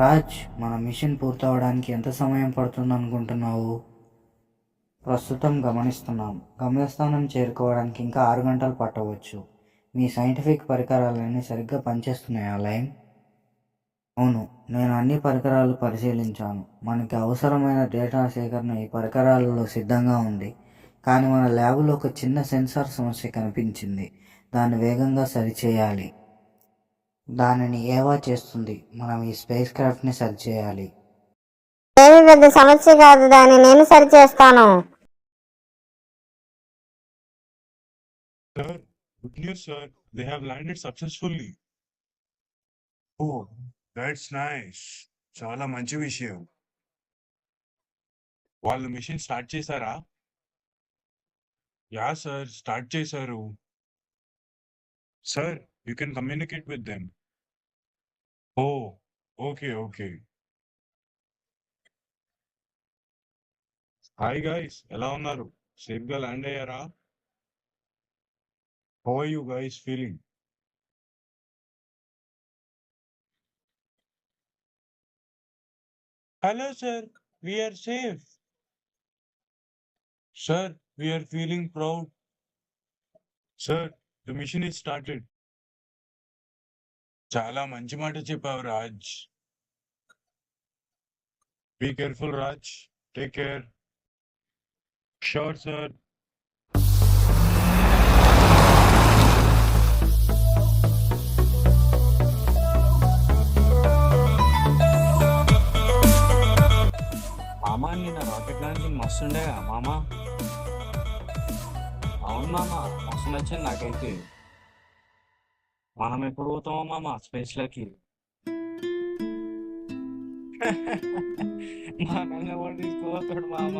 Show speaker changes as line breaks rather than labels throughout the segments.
రాజ్, మన మిషన్ పూర్తవడానికి ఎంత సమయం పడుతుందనుకుంటున్నావు? ప్రస్తుతం గమనిస్తున్నాం. గమ్యస్థానం చేరుకోవడానికి ఇంకా 6 గంటలు పట్టవచ్చు. మీ సైంటిఫిక్ పరికరాలన్నీ సరిగ్గా పనిచేస్తున్నాయా లైమ్? అవును, నేను అన్ని పరికరాలు పరిశీలించాను. మనకి అవసరమైన డేటా సేకరణ ఈ పరికరాలలో సిద్ధంగా ఉంది. కానీ మన ల్యాబ్లో ఒక చిన్న సెన్సార్ సమస్య కనిపించింది. దాన్ని వేగంగా సరిచేయాలి. దానిని ఏవా చేస్తుంది. మనం ఈ స్పేస్ క్రాఫ్ట్ని సరిచేయాలి.
ఏమి పెద్ద సమస్య కాదు, దాన్ని నేను సరిచేస్తాను.
Sir, good news, sir. They have landed successfully. Oh, that's nice. చాలా మంచి విషయం. వాళ్ళు మిషన్ స్టార్ట్ చేశారా? యా సార్, స్టార్ట్ చేశారు. Sir, you can communicate with them. Oh, okay okay. Hi guys, ఎలా ఉన్నారు? సేఫ్ గా ల్యాండ్ అయ్యారా? How are you guys feeling? Hello sir, we are safe. Sir, we are feeling proud. Sir, the mission is started. చాలా మంచి మాట చెప్పావు Raj. Be careful Raj. Take care. Sure sir.
మామ నిన్న రాకెట్ లాంచింగ్ మస్తు ఉండేగా మామ. అవును మామ, మస్తు నచ్చింది నాకైతే. మనం ఎప్పుడు పోతామో మామ స్పేస్ లోకి? మనల్ని ఎవరు తీసుకుపోతాడు మామ?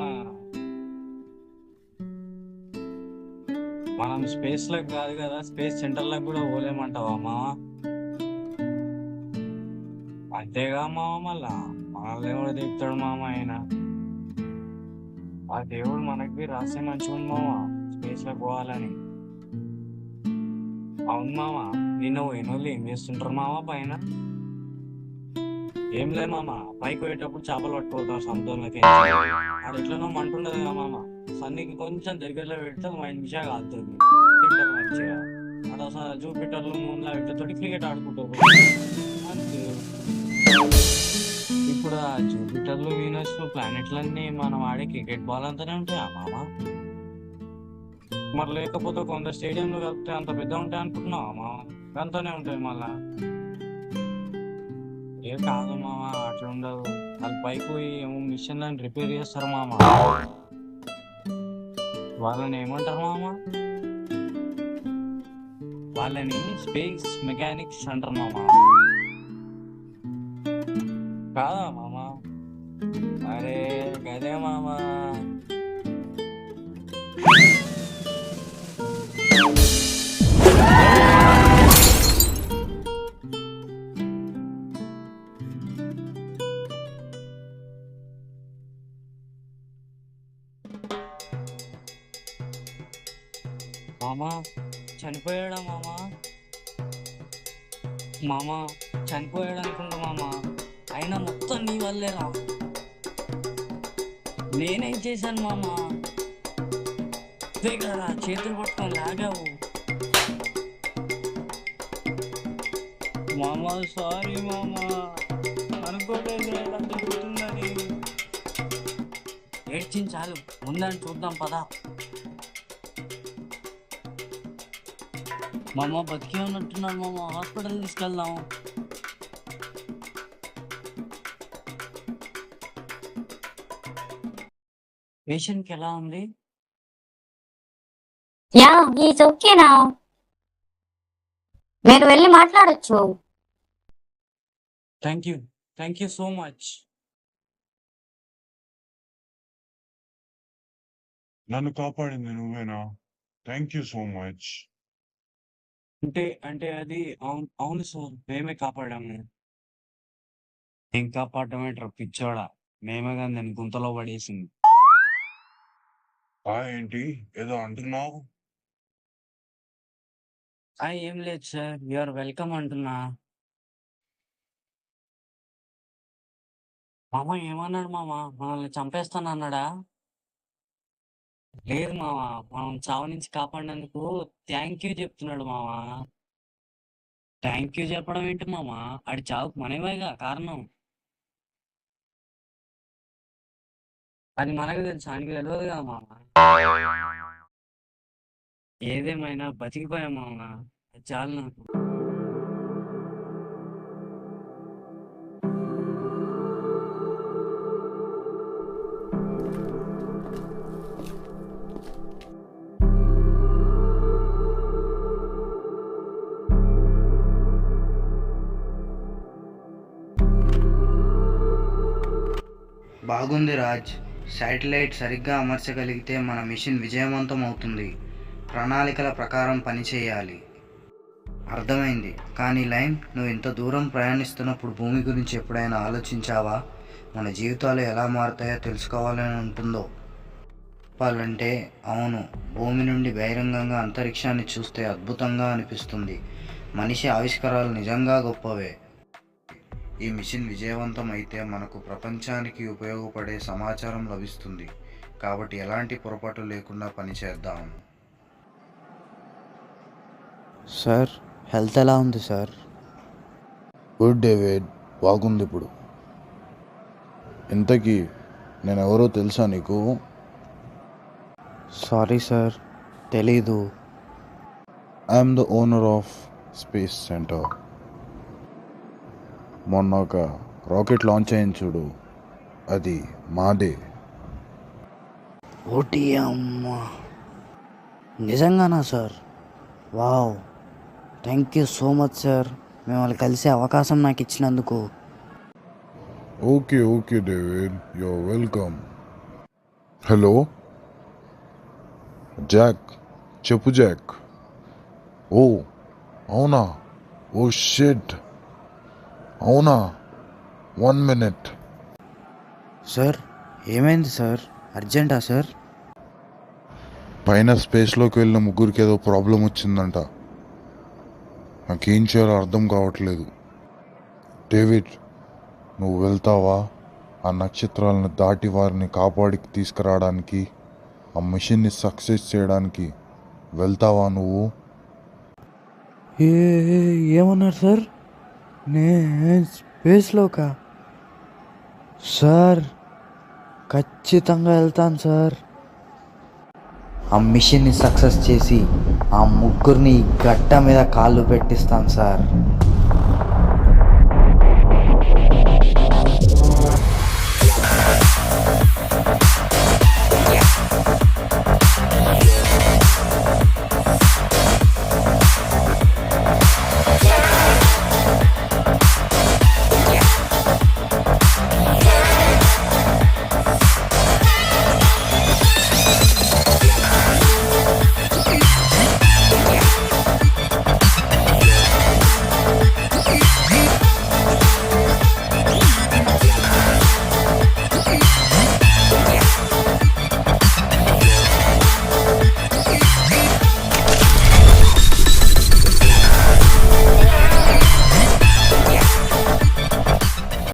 మనం స్పేస్ లోకి కాదు కదా, స్పేస్ సెంటర్ లోకి కూడా పోలేమంటావా మామ? అంతేగా మామ, మళ్ళా మనల్ని ఎవరు తిప్పుతాడు మామ? ఆయన ఆ దేవుడు మనకి రాసే మంచిగా ఉంది మామ స్పేస్ లోకి పోవాలని. అవును మామ, నిన్న పోయినోళ్ళు ఏం చేస్తుంటారు మామ పైన? ఏం లేదు మామ, పైకి పోయేటప్పుడు చేపలు పట్టుకోతాం సముద్రంలోకి. అది ఎట్లనో మంటుండదు కదా మామ, సన్నికి కొంచెం దగ్గరలో పెడితే మంచిగా కాలుతుంది, తింటారు మంచిగా. అక్కడ అసలు జూపిటర్లు మూన్లా పెట్టేతోటి క్రికెట్ ఆడుకుంటారు అంతే. ఇప్పుడు ఆ జూపిటర్లు వీనస్ ప్లానెట్లన్నీ మనం ఆడే క్రికెట్ బాల్ అంతానే ఉంటాయా మామ? మరి లేకపోతే కొంత స్టేడియంలో కలిపితే అంత పెద్ద ఉంటాయి అనుకుంటున్నావా మామ? అంతనే ఉంటాయి మళ్ళా. ఏం కాదు మామ, అట్లా ఉండదు. వాళ్ళు పైకి పోయి ఏమో మిషన్లను రిపేర్ చేస్తారు మామ. వాళ్ళని ఏమంటారు మామ? వాళ్ళని స్పేస్ మెకానిక్స్ అంటారు మామ. కాదా మామ? అరే గదే మామ. మామ చనిపోయాడా మామ? మామ చనిపోయాడు అనుకుంటా మామ. అయినా మొత్తం నీ వల్లేరా. నేనేం చేశాను మామ? ఇదే కదా చేతులు పట్టుకొని లాగావు మామ. సారీ మామ, అనుకోలేదు ఇలా జరుగుతుందని. ఏడ్చింది చాలు, ముందని చూద్దాం పదా. మామ బతికే ఉన్నట్టున్నాను మామ, హాస్పిటల్ తీసుకెళ్దాం. పేషెంట్కి ఎలా ఉంది?
యా, ఈజ్ ఓకే నా. మీరు వెళ్ళి మాట్లాడొచ్చు.
Thank you so much.
నన్ను కాపాడింది నువ్వేనా? Thank you so much.
అంటే అది అవును సార్, మేమే కాపాడాము. ఏం కాపాడటం ఏంట్రా పిచ్చోడా, మేమే కానీ దాన్ని గుంతలో పడేసింది.
ఏంటి ఏదో అంటున్నావు?
ఏం లేదు సార్, యూఆర్ వెల్కమ్ అంటున్నా. మామ ఏమన్నాడు మామ? మనల్ని చంపేస్తానన్నాడా? లేదు మామ, మనం చావు నుంచి కాపాడినందుకు థ్యాంక్ యూ చెప్తున్నాడు మామ. థ్యాంక్ యూ చెప్పడం ఏంటి మామ? ఆడి చావుకు మనమేగా కారణం. అది మనకు తెలుసు, ఆయనకి తెలియదు కదా మామ. ఏదేమైనా బతికిపోయాం మామ, అది చాలు నాకు.
బాగుంది రాజ్. శాటిలైట్ సరిగ్గా అమర్చగలిగితే మన మిషన్ విజయవంతం అవుతుంది. ప్రణాళికల ప్రకారం పనిచేయాలి. అర్థమైంది. కానీ లైన్, నువ్వు ఇంత దూరం ప్రయాణిస్తున్నప్పుడు భూమి గురించి ఎప్పుడైనా ఆలోచించావా? మన జీవితాలు ఎలా మారుతాయో తెలుసుకోవాలని ఉంటుందో. చెప్పాలంటే అవును. భూమి నుండి బహిరంగంగా అంతరిక్షాన్ని చూస్తే అద్భుతంగా అనిపిస్తుంది. మనిషి ఆవిష్కారాలు నిజంగా గొప్పవే. ఈ మిషన్ విజయవంతం అయితే మనకు ప్రపంచానికి ఉపయోగపడే సమాచారం లభిస్తుంది. కాబట్టి ఎలాంటి పొరపాటు లేకుండా పనిచేద్దాం. సార్, హెల్త్ ఎలా ఉంది సార్?
గుడ్ డేవిడ్, బాగుంది ఇప్పుడు. ఇంతకీ నేను ఎవరో తెలుసా నీకు?
సారీ సార్, తెలీదు.
I'm the owner of space centre. మొన్న ఒక రాకెట్ లాంచ్ అయింది చూడు, అది మాదే.
ఓటీ అమ్మా, నిజంగానా sir? Wow, thank you so much sir, మిమ్మల్ని కలిసే అవకాశం నాకు ఇచ్చినందుకు.
Okay okay David, you're welcome. Hello Jack, చెప్పు జాక్. ఓ అవునా? ఓ షిట్, అవునా? 1 minute.
సార్, ఏమైంది సార్? అర్జెంటా సార్?
పైన స్పేస్లోకి వెళ్ళిన ముగ్గురికి ఏదో ప్రాబ్లం వచ్చిందంట. నాకేం చేయాలో అర్థం కావట్లేదు. డేవిడ్, నువ్వు వెళ్తావా? ఆ నక్షత్రాలను దాటి వారిని కాపాడికి తీసుకురావడానికి, ఆ మిషన్ని సక్సెస్ చేయడానికి వెళ్తావా నువ్వు?
ఏమన్నారు సార్? స్పేస్లోకా? సార్, ఖచ్చితంగా వెళ్తాను సార్. ఆ మిషన్ని సక్సెస్ చేసి ఆ ముగ్గురిని గడ్డ మీద కాళ్ళు పెట్టిస్తాను సార్.